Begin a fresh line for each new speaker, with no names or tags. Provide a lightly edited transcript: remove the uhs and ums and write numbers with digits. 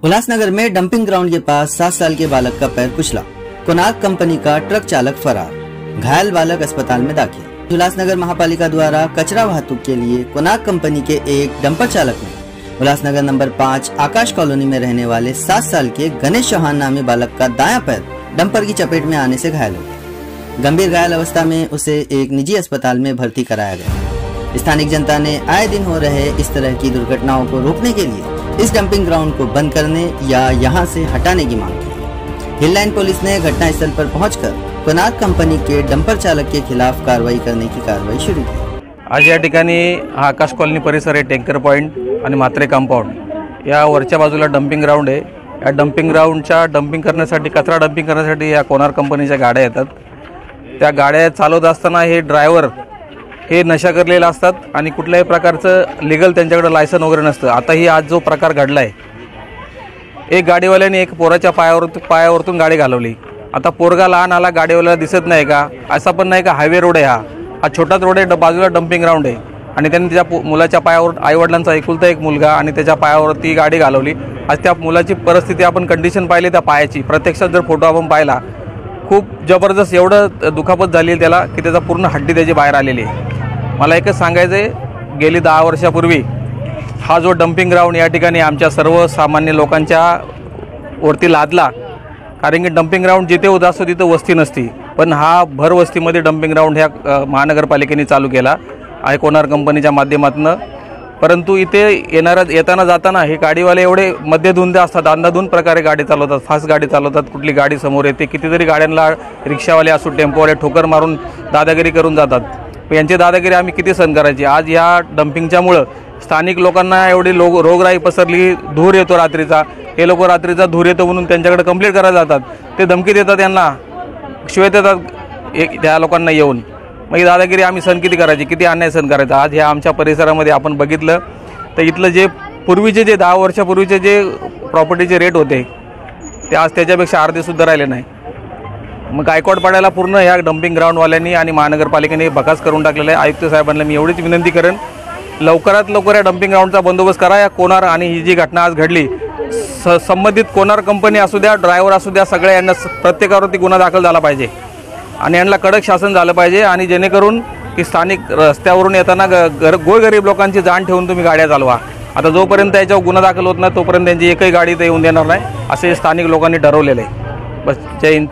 उल्लासनगर में dumping ground के pass 7 साल के बालक का पैर कुचला। कोनार्क कंपनी का ट्रक चालक फरार, घायल बालक अस्पताल में दाखिल। उल्लासनगर महापालिका द्वारा कचरा वाहतूक के लिए कोनार्क कंपनी के एक डंपर चालक ने उल्लासनगर नंबर 5 आकाश कॉलोनी में रहने वाले 7 साल के गणेश चौहान नामी बालक का दायां पैर डंपर की चपेट में आने से घायल हो गया। गंभीर घायल अवस्था में उसे एक निजी अस्पताल में भर्ती कराया गया। स्थानिक जनता ने आए दिन हो रहे इस तरह की दुर्घटनाओं को रोकने के लिए इस डंपिंग ग्राउंड को बंद करने या यहां से हटाने की मांग की। हिललाइन पुलिस ने घटनास्थल पर पहुंचकर कोनार्क कंपनी के डंपर चालक के खिलाफ कारवाई करने की कारवाई शुरू की।
आज या ठिकाणी हा आकाश कॉलनी परिसर आहे, टँकर पॉइंट आणि म्हात्रे कंपाऊंड या वरच्या बाजूला डंपिंग ग्राउंड आहे। या डंपिंग ग्राउंडच्या डंपिंग करण्यासाठी, कचरा डंपिंग करण्यासाठी या कोनार्क कंपनीच्या गाड्या येतात। त्या गाड्या चालवत असताना हे ड्रायव्हर हे नशा करलेले असतात आणि कुठल्याही प्रकारचं लीगल त्यांच्याकडे लायसन वगैरे नसतं। आता ही आज जो प्रकार घडलाय, एक गाडीवाल्याने एक पोराच्या पायावरतून गाडी घालवली। आता पोरगा लहान आला, गाडीवाल्याला दिसत नाही का? असं पण नाही का हायवे रोड आहे, हा छोटाच रोड आहे, बाजूला डंपिंग ग्राउंड आहे आणि त्यांनी त्याच्या मुलाच्या पायावर, आईवडिलांचा एकुलता एक मुलगा आणि त्याच्या पायावर ती गाडी घालवली। आज त्या मुलाची परिस्थिती आपण कंडिशन पाहिली त्या पायाची, प्रत्यक्षात जर फोटो आपण पाहिला खूप जबरदस्त एवढं दुखापत झाली त्याला की त्याचा पूर्ण हड्डी त्याची बाहेर आलेली आहे। मला एकच सांगायचं आहे, गेली 10 वर्षापूर्वी हा जो डंपिंग ग्राउंड या ठिकाणी आमच्या सर्वसामान्य लोकांच्या वरती लादला, कारण की डंपिंग ग्राउंड जिथे होत असतो तिथं वस्ती नसती, पण हा भर वस्तीमध्ये डंपिंग ग्राउंड ह्या महानगरपालिकेने चालू केला आहे कोनार्क कंपनीच्या माध्यमातून। परंतु इथे येताना जाताना हे गाडीवाले एवढे मध्यधुंद असतात, अंधाधुंद प्रकारे गाडी चालवतात, फास्ट गाडी चालवतात, कुठली गाडी समोर येते, कितीतरी गाड्यांना रिक्षावाले असो टेम्पोवाले ठोकर मारून दादागिरी करून जातात। यांची दादागिरी आम्ही किती सहन करायची। आज या डंपिंगच्यामुळं स्थानिक लोकांना एवढी रोगराई पसरली, धूर येतो रात्रीचा, हे लोक रात्रीचा धूर येतो म्हणून त्यांच्याकडे कंप्लेंट करायला जातात, ते धमकी देतात, यांना शिवाय देतात त्या लोकांना येऊन। मग ही दादागिरी आम्ही सहन किती करायची, किती अन्याय सहन करायचा। आज ह्या आमच्या परिसरामध्ये आपण बघितलं तर इथलं जे पूर्वीचे जे 10 वर्षापूर्वीचे जे प्रॉपर्टीचे रेट होते ते आज त्याच्यापेक्षा अर्धेसुद्धा राहिले नाही। मग गायकवाड पाड्याला पूर्ण ह्या डंपिंग ग्राउंडवाल्यांनी आणि महानगरपालिकेने बकास करून टाकलेलं आहे। आयुक्त साहेबांना मी एवढीच विनंती करेन, लवकरात लवकर या डंपिंग ग्राउंडचा बंदोबस्त करा। या कोनार्क आणि ही जी घटना आज घडली, संबंधित कोनार्क कंपनी असू द्या, ड्रायव्हर असू द्या, सगळ्या यांना प्रत्येकावरती गुन्हा दाखल झाला पाहिजे आणि यांना कडक शासन झालं पाहिजे, आणि जेणेकरून की स्थानिक रस्त्यावरून येताना गोरगरीब लोकांची जाण ठेवून तुम्ही गाड्या चालवा। आता जोपर्यंत याच्यावर गुन्हा दाखल होत नाही तोपर्यंत त्यांची एकही गाडी इथे येऊन देणार नाही, असे स्थानिक लोकांनी ठरवलेलं आहे। बस, जय हिंद।